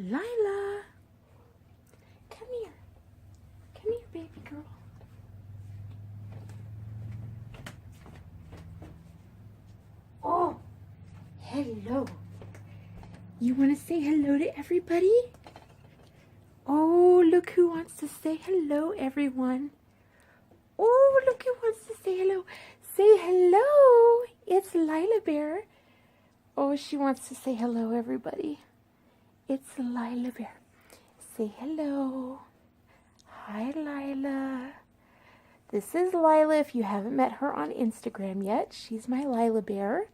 Lila, come here. Come here, baby girl. Oh, hello. You want to say hello to everybody? Oh, look who wants to say hello, everyone. Oh, look who wants to say hello. Say hello. It's Lila Bear. Oh, she wants to say hello, everybody. It's Lila Bear. Say hello. Hi, Lila. This is Lila. If you haven't met her on Instagram yet, she's my Lila Bear.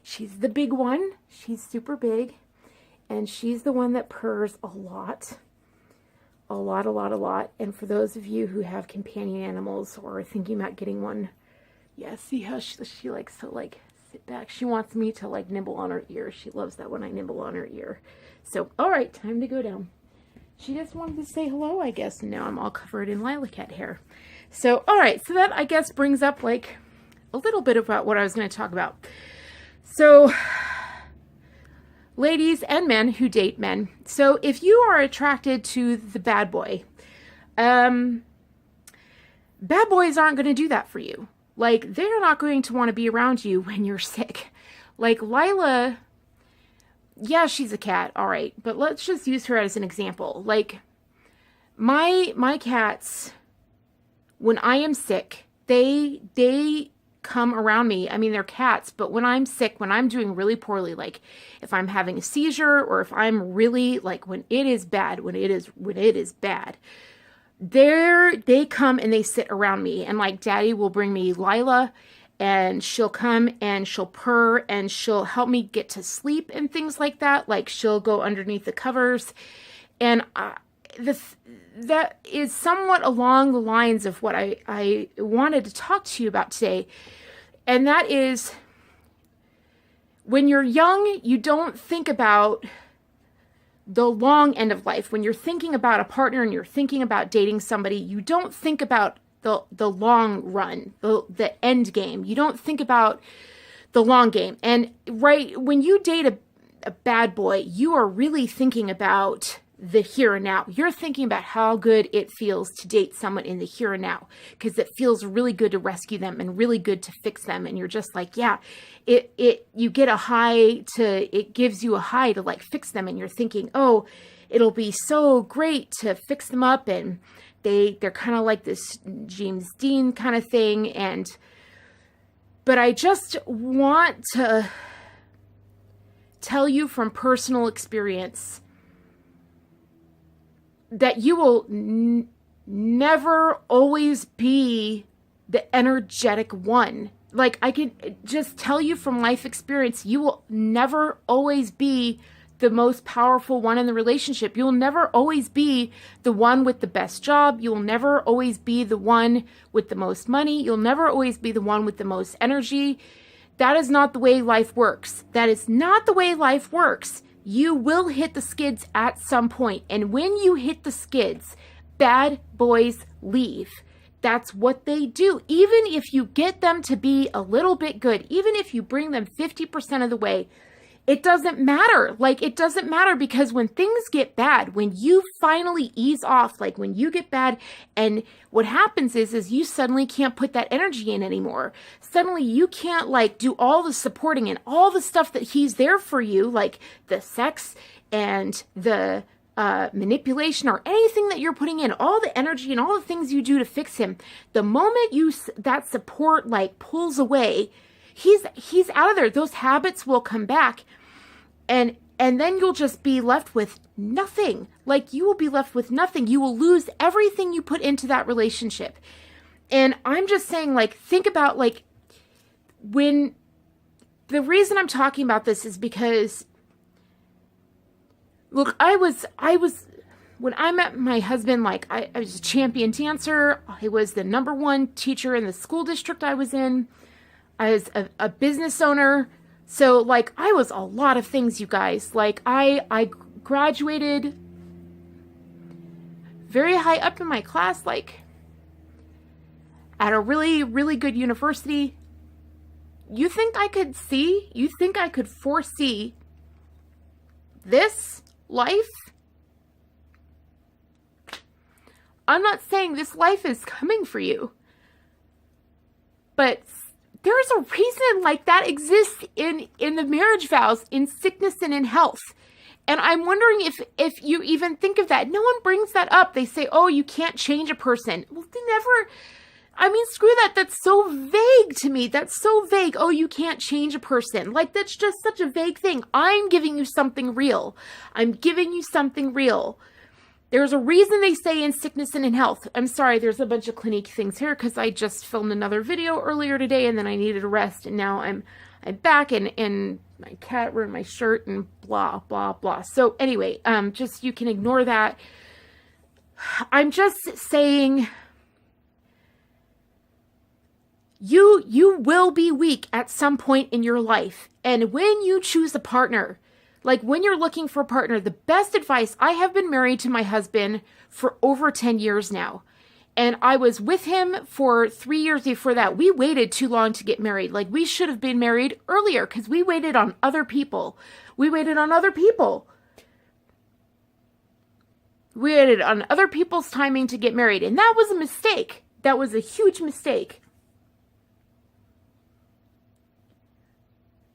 She's the big one. She's super big. And she's the one that purrs a lot. A lot. And for those of you who have companion animals or are thinking about getting one, yeah, see how she likes to like sit back. She wants me to like nibble on her ear. She loves that when I nibble on her ear. So, all right, time to go down. She just wanted to say hello, I guess. And now I'm all covered in lilac cat hair. So, all right, so that I guess brings up like a little bit about what I was going to talk about. So, ladies and men who date men. So if you are attracted to the bad boy, bad boys aren't going to do that for you. Like, they're not going to want to be around you when you're sick. Like Lila, yeah, she's a cat, all right, but let's just use her as an example. Like, my cats, when I am sick, they come around me. I mean, they're cats, but when I'm sick, when I'm doing really poorly, like if I'm having a seizure or if I'm really like when it is bad, they come and they sit around me, and like Daddy will bring me Lila and she'll come and she'll purr and she'll help me get to sleep and things like that. Like she'll go underneath the covers, and that is somewhat along the lines of what I wanted to talk to you about today. And that is, when you're young, you don't think about the long end of life. When you're thinking about a partner and you're thinking about dating somebody, you don't think about the long run, the end game. You don't think about the long game. And right when you date a bad boy, you are really thinking about the here and now. You're thinking about how good it feels to date someone in the here and now, because it feels really good to rescue them and really good to fix them. And you're just like, yeah, you get a high it gives you a high to like fix them. And you're thinking, oh, it'll be so great to fix them up. And they're kind of like this James Dean kind of thing. But I just want to tell you from personal experience that you will never always be the energetic one. Like, I can just tell you from life experience, you will never always be the most powerful one in the relationship. You'll never always be the one with the best job. You'll never always be the one with the most money. You'll never always be the one with the most energy. That is not the way life works. That is not the way life works. You will hit the skids at some point. And when you hit the skids, bad boys leave. That's what they do. Even if you get them to be a little bit good, even if you bring them 50% of the way, it doesn't matter. Like, it doesn't matter, because when things get bad, when you finally ease off, like when you get bad, and what happens is you suddenly can't put that energy in anymore. Suddenly you can't like do all the supporting and all the stuff that he's there for you, like the sex and the manipulation or anything that you're putting in, all the energy and all the things you do to fix him. The moment that support like pulls away, he's out of there. Those habits will come back, and then you'll just be left with nothing. Like, you will be left with nothing. You will lose everything you put into that relationship. And I'm just saying, like, think about like when the reason I'm talking about this is because, look, I was when I met my husband, like I was a champion dancer. I was the #1 teacher in the school district I was in. I was a business owner. So like I was a lot of things, you guys. Like I graduated very high up in my class, like at a really, really good university. You think I could foresee this life, I'm not saying this life is coming for you, but there's a reason like that exists in the marriage vows, in sickness and in health. And I'm wondering if you even think of that. No one brings that up. They say, oh, you can't change a person. Well, they never, I mean, screw that. That's so vague to me. That's so vague. Oh, you can't change a person. Like, that's just such a vague thing. I'm giving you something real. I'm giving you something real. There's a reason they say in sickness and in health. I'm sorry, there's a bunch of Clinique things here because I just filmed another video earlier today and then I needed a rest, and now I'm back and my cat ruined my shirt and blah, blah, blah. So anyway, just, you can ignore that. I'm just saying you will be weak at some point in your life. And when you choose a partner, like when you're looking for a partner, the best advice, I have been married to my husband for over 10 years now. And I was with him for 3 years before that. We waited too long to get married. Like, we should have been married earlier because we waited on other people. We waited on other people. We waited on other people's timing to get married. And that was a mistake. That was a huge mistake.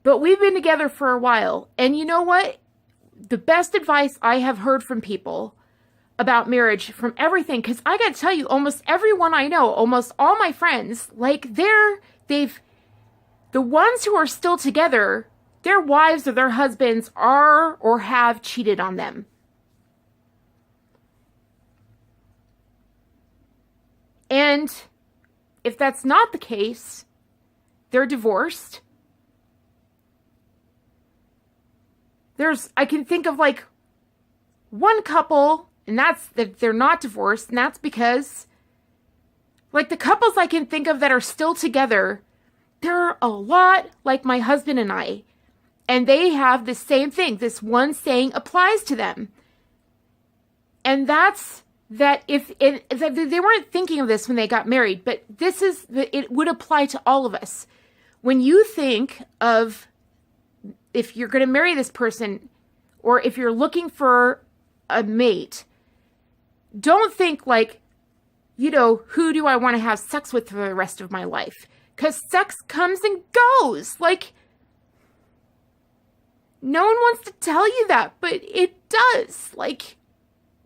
But we've been together for a while. And you know what? The best advice I have heard from people about marriage, from everything, because I got to tell you, almost everyone I know, almost all my friends, like the ones who are still together, their wives or their husbands are or have cheated on them. And if that's not the case, they're divorced. I can think of like one couple, and that's that they're not divorced, and that's because, like, the couples I can think of that are still together, they're a lot like my husband and I, and they have the same thing. This one saying applies to them, and that's that they weren't thinking of this when they got married, but it would apply to all of us. When you think of if you're going to marry this person, or if you're looking for a mate, don't think like, you know, who do I want to have sex with for the rest of my life? Because sex comes and goes. Like, no one wants to tell you that, but it does. Like,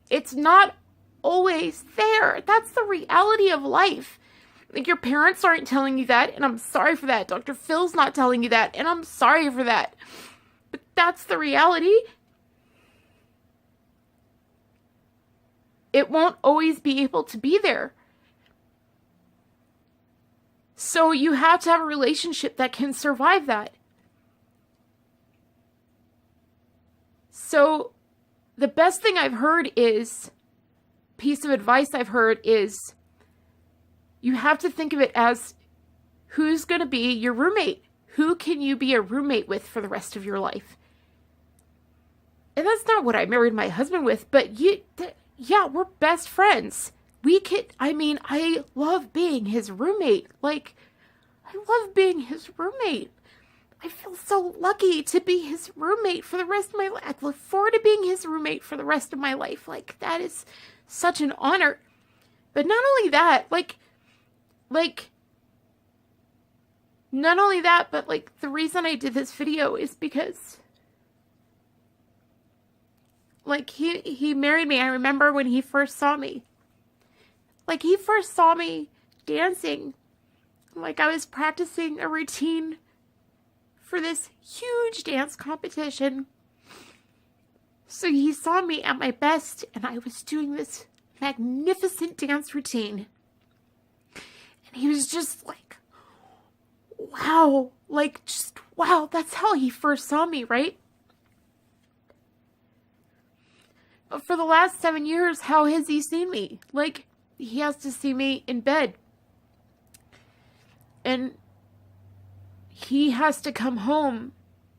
it's not always there. That's the reality of life. Like, your parents aren't telling you that, and I'm sorry for that. Dr. Phil's not telling you that, and I'm sorry for that. But that's the reality. It won't always be able to be there. So you have to have a relationship that can survive that. So the best thing I've heard is, piece of advice I've heard is, you have to think of it as, who's going to be your roommate? Who can you be a roommate with for the rest of your life? And that's not what I married my husband with, but yeah, we're best friends. I love being his roommate. Like, I love being his roommate. I feel so lucky to be his roommate for the rest of my life. I look forward to being his roommate for the rest of my life. Like, that is such an honor. But not only that, not only that, but like, the reason I did this video is because, like, he married me. I remember when he first saw me. Like, he first saw me dancing. Like, I was practicing a routine for this huge dance competition. So he saw me at my best, and I was doing this magnificent dance routine. And he was just like, wow. Like, just wow. That's how he first saw me, right? But for the last 7 years, how has he seen me? Like, he has to see me in bed. And he has to come home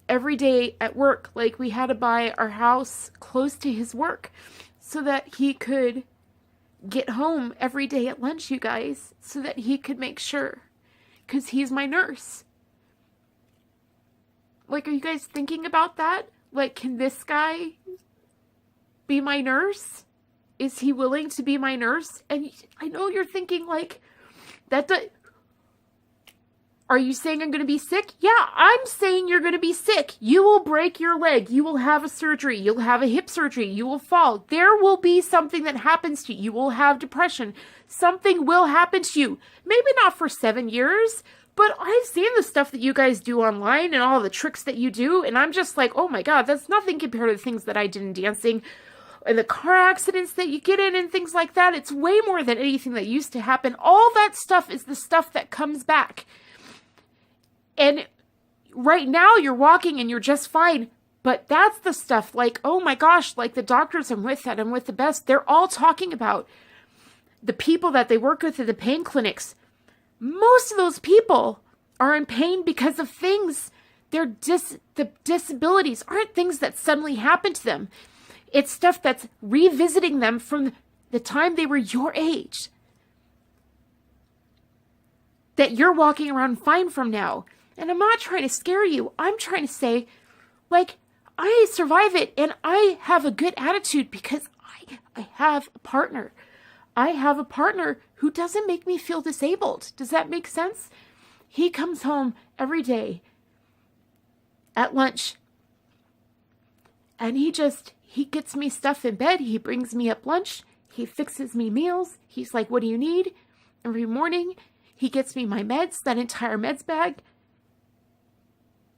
every day at work. Like, we had to buy our house close to his work so that he could get home every day at lunch, you guys, so that he could make sure, because he's my nurse. Like, are you guys thinking about that? Like, can this guy be my nurse? Is he willing to be my nurse? And I know you're thinking like, are you saying I'm going to be sick? Yeah, I'm saying you're going to be sick. You will break your leg. You will have a surgery. You'll have a hip surgery. You will fall. There will be something that happens to you. You will have depression. Something will happen to you. Maybe not for 7 years, but I've seen the stuff that you guys do online and all the tricks that you do. And I'm just like, oh my God, that's nothing compared to the things that I did in dancing and the car accidents that you get in and things like that. It's way more than anything that used to happen. All that stuff is the stuff that comes back. And right now you're walking and you're just fine. But that's the stuff like, oh my gosh, like the doctors I'm with that I'm with the best, they're all talking about the people that they work with at the pain clinics. Most of those people are in pain because of things. The disabilities aren't things that suddenly happen to them. It's stuff that's revisiting them from the time they were your age. That you're walking around fine from now. And I'm not trying to scare you. I'm trying to say, like, I survive it and I have a good attitude because I have a partner. I have a partner who doesn't make me feel disabled. Does that make sense? He comes home every day at lunch and he gets me stuff in bed. He brings me up lunch. He fixes me meals. He's like, what do you need? Every morning, he gets me my meds, that entire meds bag.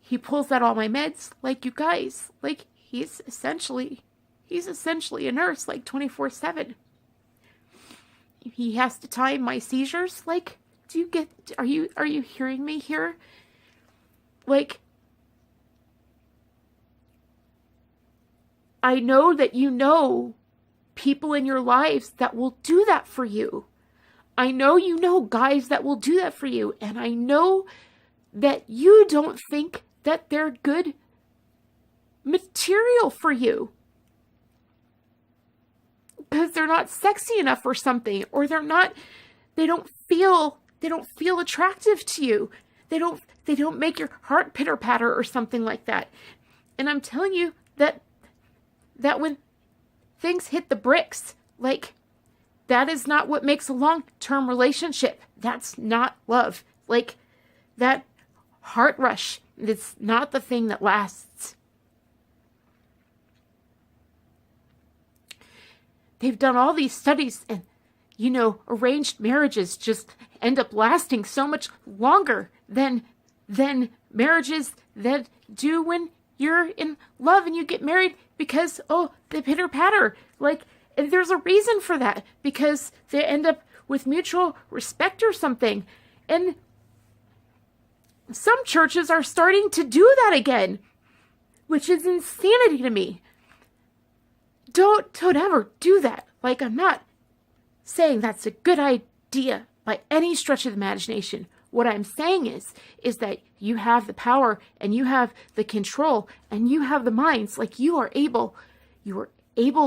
He pulls out all my meds, like you guys. Like, he's essentially a nurse, like 24/7. He has to time my seizures. Like, are you hearing me here? Like, I know that you know people in your lives that will do that for you. I know you know guys that will do that for you. And I know that you don't think that they're good material for you. Because they're not sexy enough or something. Or they don't feel attractive to you. They don't make your heart pitter patter or something like that. And I'm telling you that when things hit the bricks, like, that is not what makes a long-term relationship. That's not love. Like, that heart rush, it's not the thing that lasts. They've done all these studies and, arranged marriages just end up lasting so much longer than marriages that do when you're in love and you get married because, they pitter patter. Like, and there's a reason for that, because they end up with mutual respect or something. And some churches are starting to do that again, which is insanity to me. Don't ever do that. Like, I'm not saying that's a good idea by any stretch of the imagination. What I'm saying is that you have the power and you have the control and you have the minds. Like, you are able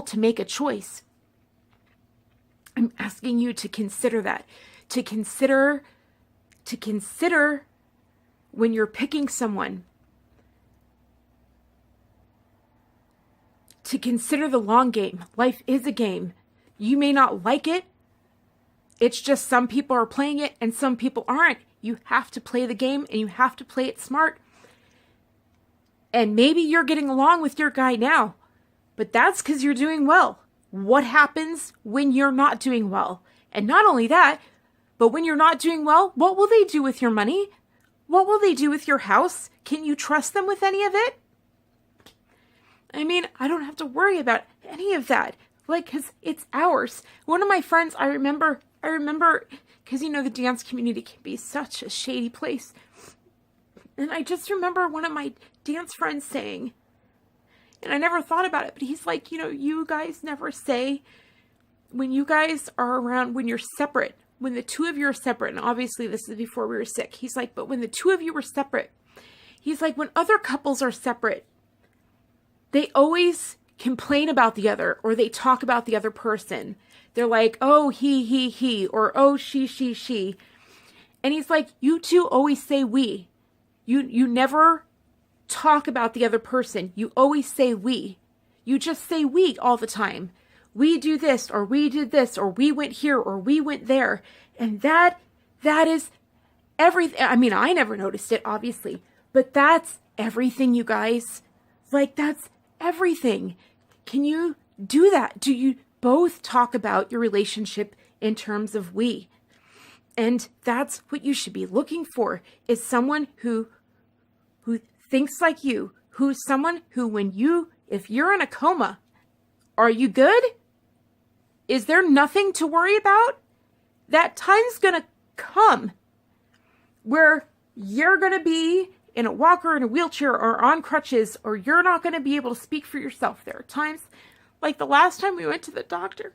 to make a choice. I'm asking you to consider that. To consider when you're picking someone. To consider the long game. Life is a game. You may not like it. It's just some people are playing it and some people aren't. You have to play the game and you have to play it smart. And maybe you're getting along with your guy now, but that's because you're doing well. What happens when you're not doing well? And not only that, but when you're not doing well, what will they do with your money? What will they do with your house? Can you trust them with any of it? I mean, I don't have to worry about any of that. Like, because it's ours. One of my friends, I remember, because, the dance community can be such a shady place. And I just remember one of my dance friends saying, and I never thought about it, but he's like, you guys never say, when you guys are around, when you're separate, when the two of you are separate, and obviously this is before we were sick, he's like, but when the two of you were separate, he's like, when other couples are separate, they always complain about the other, or they talk about the other person. They're like, oh, he, or oh, she. And he's like, you two always say we. You never talk about the other person. You always say we. You just say we all the time. We do this, or we did this, or we went here, or we went there. And that is everything. I mean, I never noticed it, obviously, but that's everything, you guys. Like, that's everything. Can you do that? Do you both talk about your relationship in terms of we? And that's what you should be looking for, is someone who thinks like you, who's someone who, if you're in a coma, are you good? Is there nothing to worry about? That time's gonna come where you're gonna be in a walker, in a wheelchair, or on crutches, or you're not gonna be able to speak for yourself. There are times, like the last time we went to the doctor,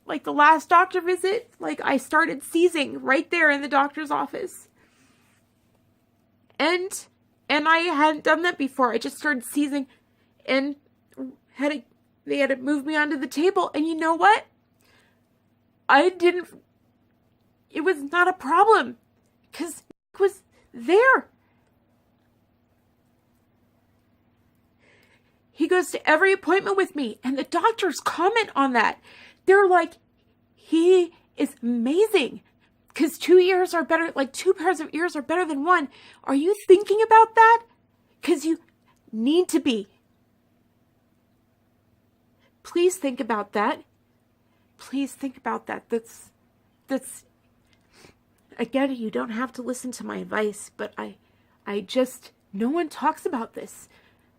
like the last doctor visit, like I started seizing right there in the doctor's office. And I hadn't done that before. I just started seizing and they had to move me onto the table. And you know what? It was not a problem because Nick was there. He goes to every appointment with me, and the doctors comment on that. They're like, he is amazing. Because 2 ears are better, like 2 pairs of ears are better than one. Are you thinking about that? Because you need to be. Please think about that. Please think about that. That's, again, you don't have to listen to my advice, but no one talks about this.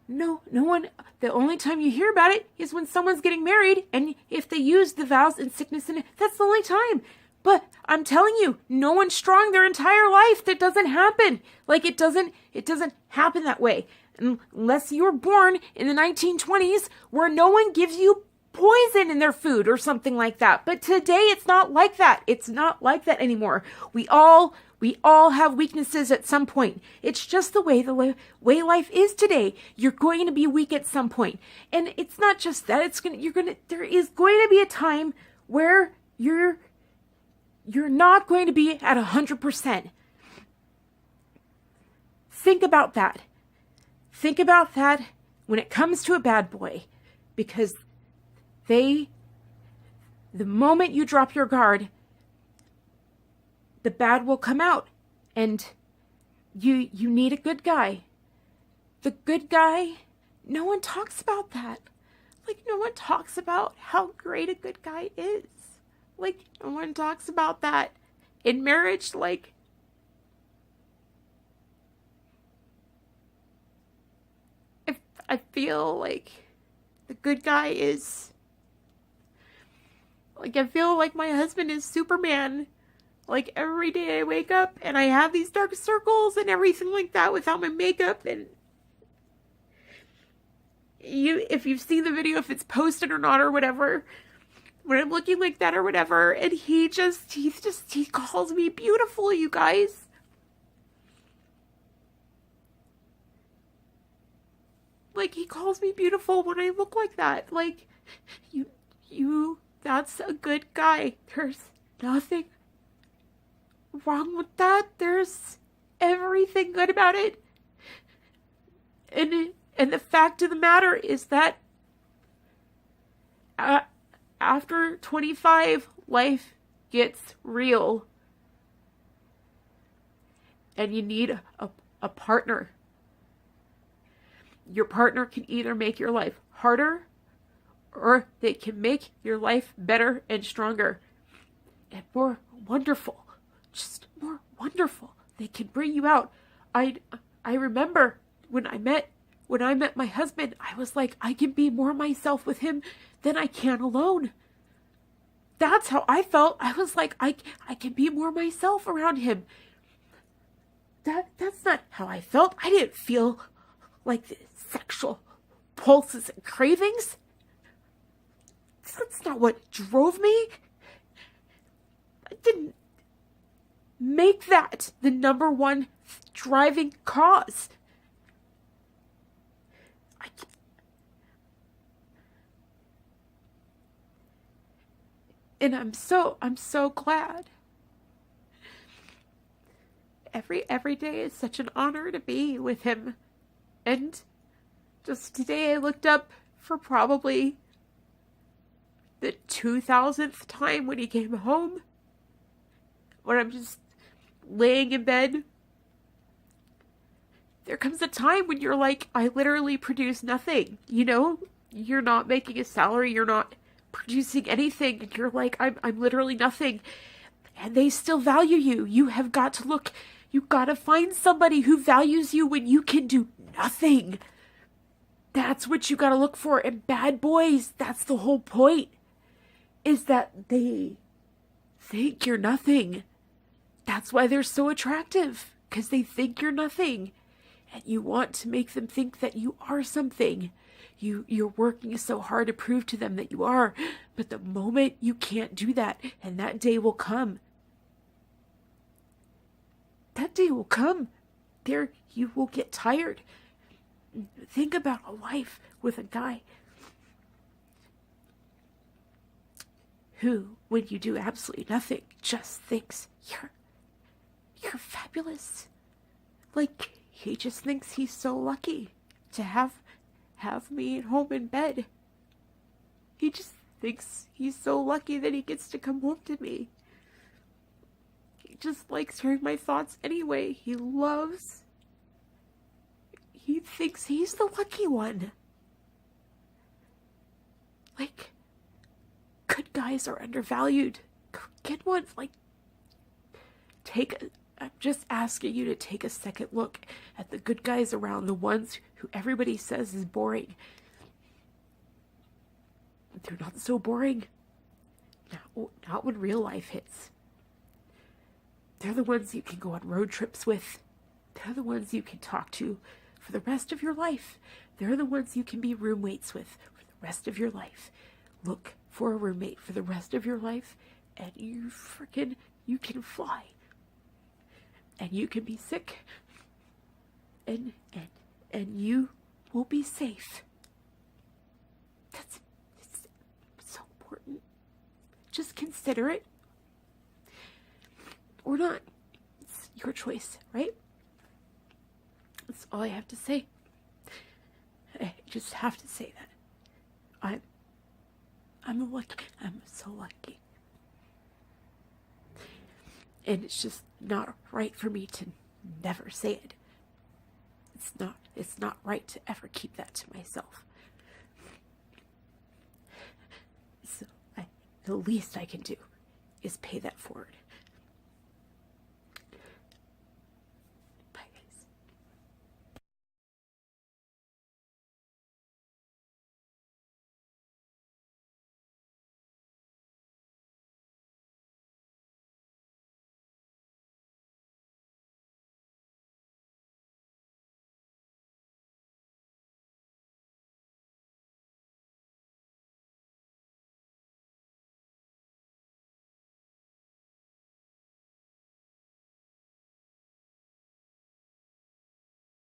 No one, the only time you hear about it is when someone's getting married, and if they use the vows in sickness, and that's the only time. But I'm telling you, no one's strong their entire life. That doesn't happen. Like, it doesn't happen that way. Unless you were born in the 1920s where no one gives you poison in their food or something like that. But today it's not like that. It's not like that anymore. We all have weaknesses at some point. It's just the way way life is today. You're going to be weak at some point. And it's not just that. There is going to be a time where you're not going to be at 100%. Think about that. Think about that when it comes to a bad boy, because the moment you drop your guard, the bad will come out, and you need a good guy. The good guy, no one talks about that. Like, no one talks about how great a good guy is. Like, no one talks about that in marriage. Like, I feel like the good guy is, like, I feel like my husband is Superman. Like, every day I wake up and I have these dark circles and everything like that without my makeup. And if you've seen the video, if it's posted or not or whatever, when I'm looking like that or whatever, and he calls me beautiful, you guys. Like, he calls me beautiful when I look like that. Like, that's a good guy. There's nothing wrong with that. There's everything good about it. And the fact of the matter is that after 25, life gets real. And you need a partner. Your partner can either make your life harder, or they can make your life better and stronger and more wonderful. Just more wonderful. They can bring you out. I remember when I met my husband, I was like, I can be more myself with him than I can alone. That's how I felt. I was like, I can be more myself around him. That's not how I felt. I didn't feel like the sexual pulses and cravings. That's not what drove me. I didn't make that the number one driving cause. And I'm so glad. Every day is such an honor to be with him. And Just today I looked up for probably the 2000th time when he came home, when I'm just laying in bed. There comes a time when you're like, I literally produce nothing, you know? You're not making a salary, you're not producing anything, and you're like, I'm literally nothing. And they still value you. You have got to look, you've got to find somebody who values you when you can do nothing. That's what you got to look for. And bad boys, that's the whole point, is that they think you're nothing. That's why they're so attractive, because they think you're nothing. And you want to make them think that you are something. You're working so hard to prove to them that you are. But the moment you can't do that, and that day will come. That day will come. There, you will get tired. Think about a life with a guy who, when you do absolutely nothing, just thinks you're fabulous. Like, he just thinks he's so lucky to have me at home in bed. He just thinks he's so lucky that he gets to come home to me. He just likes hearing my thoughts anyway. He thinks he's the lucky one. Like, good guys are undervalued. Good ones, like, I'm just asking you to take a second look at the good guys around, the ones who everybody says is boring. They're not so boring. Not when real life hits. They're the ones you can go on road trips with. They're the ones you can talk to for the rest of your life. They're the ones you can be roommates with for the rest of your life. Look for a roommate for the rest of your life, and you can fly. And you can be sick, and you will be safe. It's so important. Just consider it, or not. It's your choice, right? That's all I have to say. I just have to say that I'm lucky. I'm so lucky. And it's just not right for me to never say it. It's not right to ever keep that to myself. So the least I can do is pay that forward.